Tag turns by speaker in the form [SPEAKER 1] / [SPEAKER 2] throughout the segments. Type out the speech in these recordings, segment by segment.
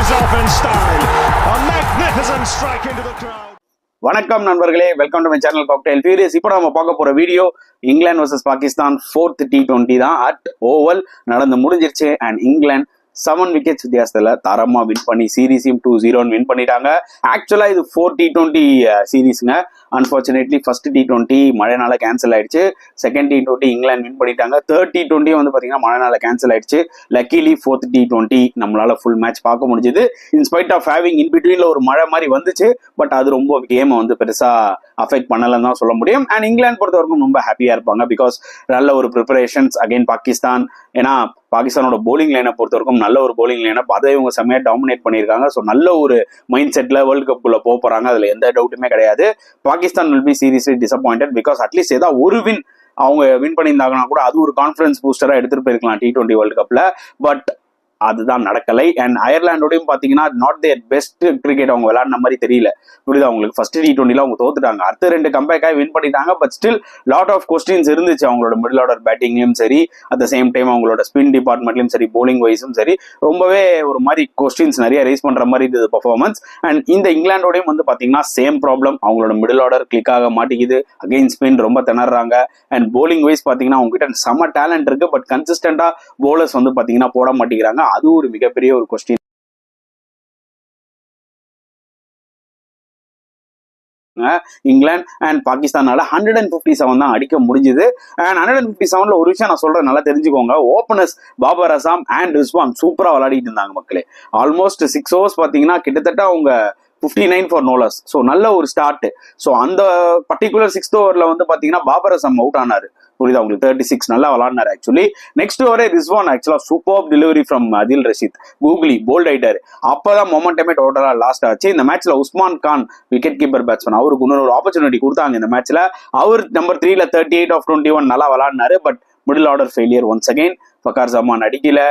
[SPEAKER 1] finishes off in style. A magnificent strike into the crowd.
[SPEAKER 2] வணக்கம் நண்பர்களே, welcome to my channel cocktail furious. இப்போ நம்ம பார்க்க போற video England versus Pakistan 4th T20 தான் அட் ஓவல் நடந்து முடிஞ்சிருச்சு. அண்ட் இங்கிலாந்து 7 விக்கெட்ஸ் வித்தியாசத்துல தரமா வின் பண்ணி சீரீஸையும் 2-0 வின் பண்ணிட்டாங்க. ஆக்சுவலா இது 4 T20 சீரீஸ்ங்க. அன்பார்ச்சுனேட்லி ஃபர்ஸ்ட் T20 மழைனால கேன்சல் ஆயிடுச்சு. செகண்ட் T20 இங்கிலாந்து வின் பண்ணிட்டாங்க. தேர்ட் T20 வந்து பாத்தீங்கன்னா மழைனால கேன்சல் ஆயிடுச்சு. லக்கிலி 4th T20 நம்மளால ஃபுல் மேட்ச் பார்க்க முடிஞ்சது. இன்ஸ்பைட் ஆஃப் ஹேவிங் இன் பிட்வீன்ல ஒரு மழை மாதிரி வந்துச்சு, பட் அது ரொம்ப கேமை வந்து பெருசா அஃபெக்ட் பண்ணலன்னு தான் சொல்ல முடியும். அண்ட் இங்கிலாந்து பொறுத்த வரைக்கும் ரொம்ப ஹாப்பியா இருப்பாங்க, பிகாஸ் நல்ல ஒரு ப்ரிப்பரேஷன்ஸ் அகைன் பாகிஸ்தான். ஏன்னா பாகிஸ்தானோட போலிங் லைனை பொறுத்த வரைக்கும் நல்ல ஒரு போலிங் லைனை அதை இவங்க செம்மையா டாமினேட் பண்ணியிருக்காங்க. ஸோ நல்ல ஒரு மைண்ட் செட்ல வேர்ல்டு கப்புக்குள்ள போறாங்க, அதுல எந்த டவுட்டுமே கிடையாது. Pakistan will be seriously disappointed, because at least ஏதாவது ஒரு வின் அவங்க வின் பண்ணியிருந்தாங்கன்னா கூட அது ஒரு கான்ஃபிடன்ஸ் பூஸ்டரா எடுத்துட்டு போயிருக்கலாம் T20 வேர்ல்டு கப்ல. பட் அதுதான் நடக்கலை. அண்ட் அயர்லாண்டோடையும் பாத்தீங்கன்னா நாட் தேர் பெஸ்ட் கிரிக்கெட் அவங்க விளையாடின மாதிரி தெரியல. புரியுது அவங்களுக்கு ஃபர்ஸ்ட் T20 அவங்க தோத்துட்டாங்க. அடுத்த 2 கம்பேக்காக வின் பண்ணிட்டாங்க. But still lot of questions இருந்துச்சு அவங்களோட மிடில் ஆர்டர் பேட்டிங்லயும் சரி, அட் த சேம் டைம் அவங்களோட ஸ்பின் டிபார்ட்மெண்ட்லயும் சரி, போலிங் வைஸும் சரி, ரொம்பவே ஒரு மாதிரி கொஸ்டின்ஸ் நிறைய ரைஸ் பண்ற மாதிரி இருந்தது பர்ஃபார்மன்ஸ். அண்ட் இந்த இங்கிலாண்டோடையும் வந்து பாத்தீங்கன்னா சேம் ப்ராப்ளம். அவங்களோட மிடில் ஆர்டர் கிளிக் ஆக மாட்டேங்குது. அகைன் ஸ்பின் ரொம்ப திணறாங்க. அண்ட் போலிங் வைஸ் பாத்தீங்கன்னா அவங்க கிட்ட செம டேலண்ட் இருக்கு, பட் கன்சிஸ்டன்டா போலர்ஸ் வந்து பாத்தீங்கன்னா போட மாட்டேங்கிறாங்க. அது ஒரு மிகப்பெரிய ஒரு கொஸ்டின். இங்கிலாந்து அண்ட் பாகிஸ்தானால 157 தான் அடிக்க முடிஞ்சது. அண்ட் 157ல ஒரு விஷயம் நான் சொல்றேன், நல்லா தெரிஞ்சுக்கோங்க. ஓபனர்ஸ் பாபர் அசாம் அண்ட் ரிஸ்வான் சூப்பரா விளையாடிட்டு இருந்தாங்க மக்களே. ஆல்மோஸ்ட் 6 overs பாத்தீங்கன்னா கிட்டத்தட்ட அவங்க 59 for no loss. ஸோ நல்ல ஒரு ஸ்டார்ட். ஸோ அந்த பர்டிகுலர் 6th ஓவர்ல வந்து பாத்தீங்கன்னா பாபர் அசாம் அவுட் ஆனாரு. புரியுதா உங்களுக்கு? 36 நல்லா விளாடினாரு. ஆக்சுவலி நெக்ஸ்ட் ஓவரே ரிஸ்வான் ஆக்சுவலா சூப்பர் டெலிவரி ஃப்ரம் அதில் ரஷீத் கூகுளி போல்ட் ஆயிட்டாரு. அப்பதான் மொமெண்டமே டோட்டலா லாஸ்ட் ஆச்சு. இந்த மேட்ச்ல Usman Khan wicket keeper batsman, அவருக்கு இன்னொரு ஆப்பர்ச்சுனிட்டி கொடுத்தாங்க இந்த மேட்ச்ல. அவர் நம்பர் 3ல 38 of 21 நல்லா விளாடினாரு. But middle order failure once again. Fakhar Zaman அடிக்கல,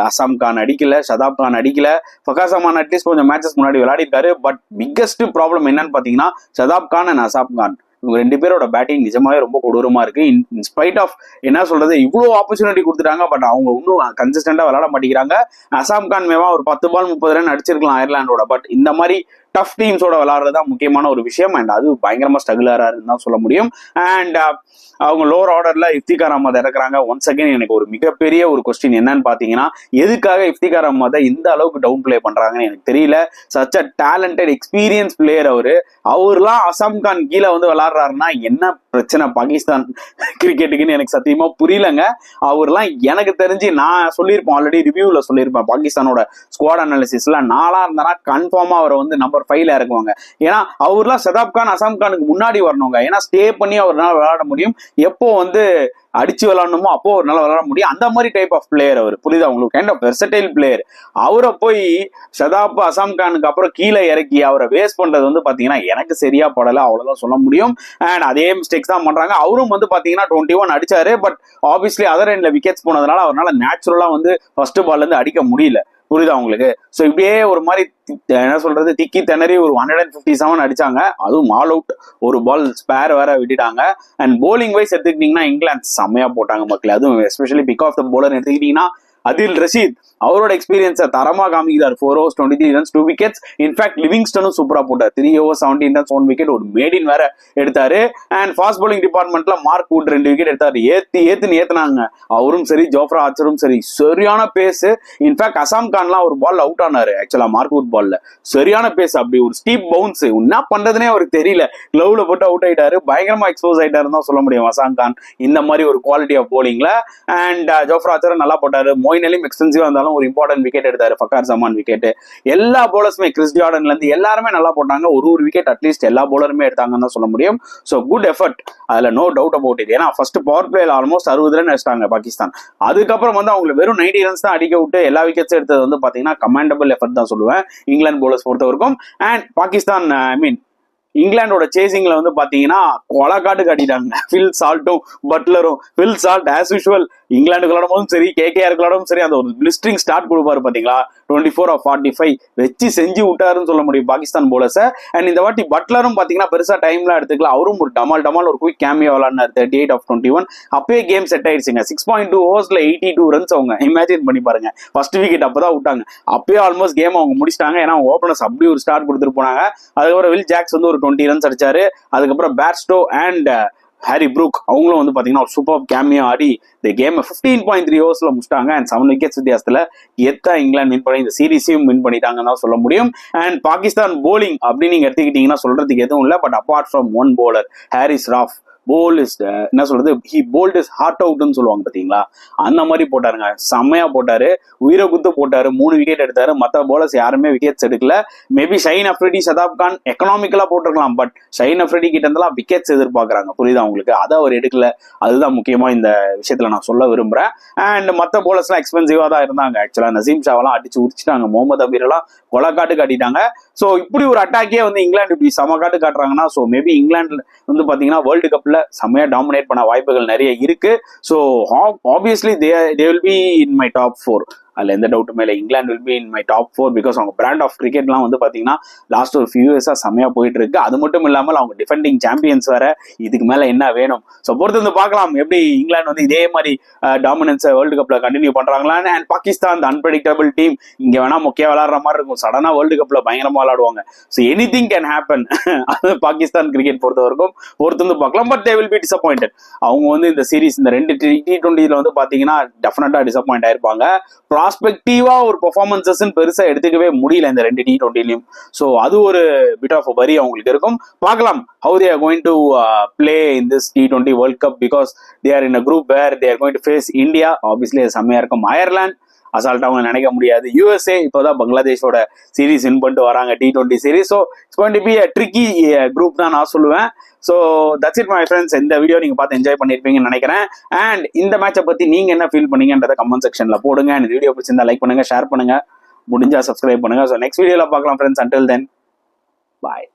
[SPEAKER 2] அசாம் கான் அடிக்கல, ஷதாப் கான் அடிக்கல. ஃபக்கார் ஜமான் அட்லீஸ்ட் கொஞ்சம் மேட்சஸ் முன்னாடி விளையாடி இருக்காரு. பட் பிக்கஸ்ட் ப்ராப்ளம் என்னன்னு பாத்தீங்கன்னா ஷதாப் கான் அண்ட் அசாம் கான், இவங்க 2 பேரோட பேட்டிங் நிஜமாவே ரொம்ப கொடூரமா இருக்கு. இன்ஸ்பைட் ஆஃப் என்ன சொல்றது, இவ்வளவு ஆப்பர்ச்சுனிட்டி கொடுத்துட்டாங்க, பட் அவங்க இன்னும் கன்சிஸ்டன்டா விளையாட மாட்டேங்கிறாங்க. அசாம் கான் மேவா ஒரு 10 ball 30 run அடிச்சிருக்கலாம் அயர்லாண்டோட. பட் இந்த மாதிரி டஃப் டீம்ஸோட விளையாடுறதுதான் முக்கியமான ஒரு விஷயம். அண்ட் அது பயங்கரமா ஸ்ட்ரகிளாருன்னு தான் சொல்ல முடியும். அண்ட் அவங்க லோவர் ஆர்டர்ல இஃப்திகார் அஹ்மத் இறக்குறாங்க. ஒன்ஸ் அகைன் எனக்கு ஒரு மிகப்பெரிய ஒரு கொஸ்டின் என்னன்னு பாத்தீங்கன்னா, எதுக்காக இஃப்திகார் அஹ்மதை இந்த அளவுக்கு டவுன் பிளே பண்றாங்கன்னு எனக்கு தெரியல. Such a talented experience player அவர்லாம் அசாம் கான் கீழே வந்து விளையாடுறாருன்னா என்ன பிரச்சனை பாகிஸ்தான் கிரிக்கெட்டுக்குன்னு எனக்கு சத்தியமா புரியலங்க. அவர்லாம் எனக்கு தெரிஞ்சு நான் சொல்லியிருப்பேன், ஆல்ரெடி ரிவ்யூல சொல்லியிருப்பேன், பாகிஸ்தானோட ஸ்குவாட் அனாலிசிஸ்ல நாளா இருந்தா கன்ஃபார்மா அவரை வந்து நம்பர் 5ல இறக்குவாங்க. ஏன்னா அவர்லாம் ஷதாப் கான் அசாம் கானுக்கு முன்னாடி வரணுங்க. ஏன்னா ஸ்டே பண்ணி அவரால் விளையாட முடியும். எப்போ வந்து அடிச்சு விளையாடணுமோ அப்போ ஒரு நாள் விளையாட முடியும். அந்த மாதிரி டைப் ஆஃப் பிளேயர் அவர். புரியுதா உங்களுக்கு? Kind of versatile player. அவரை போய் ஷதாப் அசாம் கானுக்கு அப்புறம் கீழே இறக்கி அவரை வேஸ்ட் பண்றது வந்து பாத்தீங்கன்னா எனக்கு சரியா படல, அவ்வளவுதான் சொல்ல முடியும். அண்ட் அதே மிஸ்டேக்ஸ் தான் பண்றாங்க. அவரும் வந்து பாத்தீங்கன்னா 21 அடிச்சாரு. பட் ஆப்வியஸ்லி அதர் எண்ட்ல விக்கெட்ஸ் போனதுனால அவரால் நேச்சுரலா வந்து ஃபர்ஸ்ட் பால்ல இருந்து அடிக்க முடியல. புரியுதா உங்களுக்கு? ஸோ இப்படியே ஒரு மாதிரி என்ன சொல்றது, திக்கி திணறி ஒரு 157 அடிச்சாங்க. அதுவும் ஆல் அவுட், ஒரு பால் ஸ்பேர் வேற விட்டுட்டாங்க. அண்ட் போலிங் வைஸ் எடுத்துக்கிட்டீங்கன்னா இங்கிலாந்து செம்மையா போட்டாங்க மக்கள். அதுவும் especially pick of the bowler எடுத்துக்கிட்டீங்கன்னா அதில் ரஷீத் அவரோட எக்ஸ்பீரியன்ஸை தரமா காமிக்கிறார். 4 overs 23 runs 2 wickets. இன்ஃபேக்ட் லிவிங்ஸ்டனும் சூப்பரா போட்டார். 3 overs 17 runs 1 wicket, ஒரு மேடின் வேற எடுத்தாரு. அண்ட் ஃபாஸ்ட் போலிங் டிபார்ட்மெண்ட்ல மார்க் வுட் 2 wicket எடுத்தாரு. ஏத்துனாங்க அவரும் சரி, ஜோஃப்ரா ஆர்ச்சரும் சரி. சரியான பேஸ். இன்ஃபேக்ட் அசாம் கான்லாம் ஒரு பால் அவுட் ஆனாரு ஆக்சுவலா மார்க் வுட் பால்ல. சரியான பேஸ், அப்படி ஒரு ஸ்டீப் பவுன்ஸ், என்ன பண்றதுனே அவருக்கு தெரியல. கிளவுல போட்டு அவுட் ஆயிட்டாரு. பயங்கரமா எக்ஸ்போஸ் ஆயிட்டாருன்னு தான் சொல்ல முடியும் அசாம் கான் இந்த மாதிரி ஒரு குவாலிட்டி ஆஃப் போலிங்ல. அண்ட் ஜோஃப்ரா ஆர்ச்சரும் நல்லா போட்டாரு. மொயின் அலியும் எக்ஸ்பென்சிவா இருந்தாலும் ஒரு இம்பார்ட்டன்ட் விக்கெட் எடுத்தாரு. ஃபக்கார் ஜமான் விக்கெட். எல்லா போலர்ஸுமே கிறிஸ் ஜார்டன்ல இருந்து எல்லாருமே நல்லா போட்டாங்க. ஒரு விக்கெட் அட்லீஸ்ட் எல்லா போலருமே எடுத்தாங்கன்னு தான் சொல்ல முடியும். ஸோ குட் எஃபர்ட், அதுல நோ டவுட் அபவுட் இட். ஏன்னா ஃபர்ஸ்ட் பவர் பிளேல ஆல்மோஸ்ட் 60 run அடிச்சிட்டாங்க பாகிஸ்தான். அதுக்கப்புறம் வந்து அவங்க வெறும் 90 runs தான் அடிக்க விட்டு எல்லா விக்கெட்ஸ் எடுத்தது வந்து பாத்தீங்கன்னா கமாண்டபிள் எஃபர்ட் தான் சொல்லுவேன் இங்கிலாந்து போலர்ஸ் பொறுத்தவரைக்கும். அண்ட் பாகிஸ்தான் இங்கிலாண்டோட சேசிங்ல வந்து பாத்தீங்கன்னா கொலக்காட்டு காட்டிட்டாங்க. ஃபில் சால்ட்டும் பட்லரும். ஃபில் சால்ட் ஆஸ் யூஷுவல் இங்கிலாந்துக்கு விளாடும் சரி கேகேஆர் விளாடும் சரி அந்த ஒரு பிளிஸ்டரிங் ஸ்டார்ட் கொடுப்பாரு பாத்தீங்களா 24 of 45 வச்சு செஞ்சு விட்டாருன்னு சொல்ல முடியும் பாகிஸ்தான் போலர்ஸை. அண்ட் இந்த வாட்டி பட்லரும் பாத்தீங்கன்னா பெருசா டைம்லாம் எடுத்துக்கல, அவரும் ஒரு டமால் ஒரு குயிக் கேமியோ விளாடினார் 38 of 21. அப்பயே கேம் செட் ஆயிடுச்சுங்க. 6.2 ஓவர்ஸ்ல 82 ரன்ஸ் அவங்க இமேஜின் பண்ணி பாருங்க. ஃபர்ஸ்ட் விக்கெட் அப்பதான் விட்டாங்க, அப்பயே ஆல்மோஸ்ட் கேம் அவங்க முடிச்சிட்டாங்க. ஏன்னா ஓபனர்ஸ் அப்படி ஒரு ஸ்டார்ட் கொடுத்துட்டு போனாங்க. அதுக்கப்புறம் வில் ஜாக்ஸ் வந்து ஒரு 20 ரன்ஸ் அடிச்சாரு. அதுக்கப்புறம் பேர்ஸ்டோ அண்ட் ஹாரி ப்ரூக் அவங்களும் வந்து பாத்தீங்கன்னா ஒரு சூப்பர் கேமியோ ஆடி இந்த கேம் 15.3 ஓவர்ஸ்ல முடிச்சிட்டாங்க. அண்ட் 7 விக்கெட்ஸ் வித்தியாசத்துல இங்கிலாந்து வின் பண்ணி இந்த சீரீஸையும் வின் பண்ணிட்டாங்கன்னு தான் சொல்ல முடியும். அண்ட் பாகிஸ்தான் போலிங் அப்படின்னு நீங்க எடுத்துக்கிட்டீங்கன்னா சொல்றதுக்கு எதுவும் இல்லை. But apart from one bowler Haris Rauf என்ன சொல்றது, ஹி போல்ட் இஸ் ஹார்ட் அவுட்னு சொல்லுவாங்க பாத்தீங்களா, அந்த மாதிரி போட்டாருங்க. செம்மையா போட்டாரு, உயிரை குத்து போட்டாரு. 3 விக்கெட் எடுத்தாரு. மற்ற போலர்ஸ் யாருமே விக்கெட்ஸ் எடுக்கல. மேபி ஷைன் அஃப்ரிடி, சதாப் கான் எக்கனாமிக்கலா போட்டிருக்கலாம். பட் ஷைன் அஃப்ரிடி கிட்ட இருந்தெல்லாம் விக்கெட்ஸ் எதிர்பார்க்கறாங்க, புரியுதா உங்களுக்கு? அதை அவர் எடுக்கல. அதுதான் முக்கியமா இந்த விஷயத்துல நான் சொல்ல விரும்புறேன். அண்ட் மற்ற போலர்ஸ் எல்லாம் எக்ஸ்பென்சிவா தான் இருந்தாங்க. ஆக்சுவலா நசீம் ஷாவெல்லாம் அடிச்சு உரிச்சிட்டாங்க, முகமது அபீர் எல்லாம் கொலைக்காட்டு காட்டிட்டாங்க. ஸோ இப்படி ஒரு அட்டாக்கே வந்து இங்கிலாந்து இப்படி சம காட்டு காட்டுறாங்கன்னா, ஸோ மேபி இங்கிலாந்து வந்து பாத்தீங்கன்னா வேர்ல்டு கப்ல செம்மையா டாமினேட் பண்ண வாய்ப்புகள் நிறைய இருக்கு. So obviously they will be in my top 4. அதுல எந்த டவுட்டுமே இல்லை. England will be in my top 4 because அவங்க பிராண்ட் ஆஃப் கிரிக்கெட்லாம் வந்து பாத்தீங்கன்னா லாஸ்ட் ஒரு ஃபியூ இயர்ஸா செம்மையா போயிட்டு இருக்கு. அது மட்டும் இல்லாமல் அவங்க டிஃபெண்டிங் சாம்பியன்ஸ் வேற. இதுக்கு மேல என்ன வேணும்? ஸோ பொறுத்து வந்து பார்க்கலாம் எப்படி இங்கிலாந்து வந்து இதே மாதிரி டாமினன்ஸை வேர்ல்டு கப்ல கண்டினியூ பண்றாங்களான்னு. அண்ட் பாகிஸ்தான் அன்பிரடிக்டபிள் டீம், இங்க வேணா முக்கிய விளையாடுற மாதிரி இருக்கும், சடனா வேர்ல்டு கப்ல பயங்கரமா விளையாடுவாங்க. So anything can happen. அது பாகிஸ்தான் கிரிக்கெட் பொறுத்த வரைக்கும் பொறுத்து வந்து பார்க்கலாம். But they will be disappointed. அவங்க வந்து இந்த சீரீஸ் இந்த 2 T20 வந்து பாத்தீங்கன்னா டெஃபினட்டா டிசப்பாயிண்ட் ஆயிருப்பாங்க. ப்ராஸ்பெக்டிவா ஒரு பெர்ஃபார்மன்சஸ் பெருசா எடுத்துக்கவே முடியல இந்த 2 T20லயும். ஸோ அது ஒரு பிட் ஆஃப் வரி அவங்களுக்கு இருக்கும். பார்க்கலாம் how they are going to play in this T20 World Cup because they are in a group where they are going to face India. Obviously செம்மையா இருக்கும். அயர்லாந்து அசால்ட்டா அவங்க நினைக்க முடியாது. USA இப்போதான் பங்களாதேஷோட சீரீஸ் வின் பண்ணிட்டு வராங்க T20 series. So it's going to be a tricky group தான் நான் சொல்லுவேன். So that's it my friends. இந்த வீடியோ நீங்க பார்த்து என்ஜாய் பண்ணிருப்பீங்கன்னு நினைக்கிறேன். அண்ட் இந்த மேட்சை பத்தி நீங்க என்ன ஃபீல் பண்ணீங்கன்றத கமெண்ட் செக்ஷன்ல போடுங்க. இந்த வீடியோ பிடிச்சிருந்தா லைக் பண்ணுங்க, ஷேர் பண்ணுங்க, முடிஞ்சா சப்ஸ்கிரைப் பண்ணுங்க. ஸோ நெக்ஸ்ட் வீடியோல பார்க்கலாம் ஃப்ரெண்ட்ஸ். அன்டில் தென் பாய்.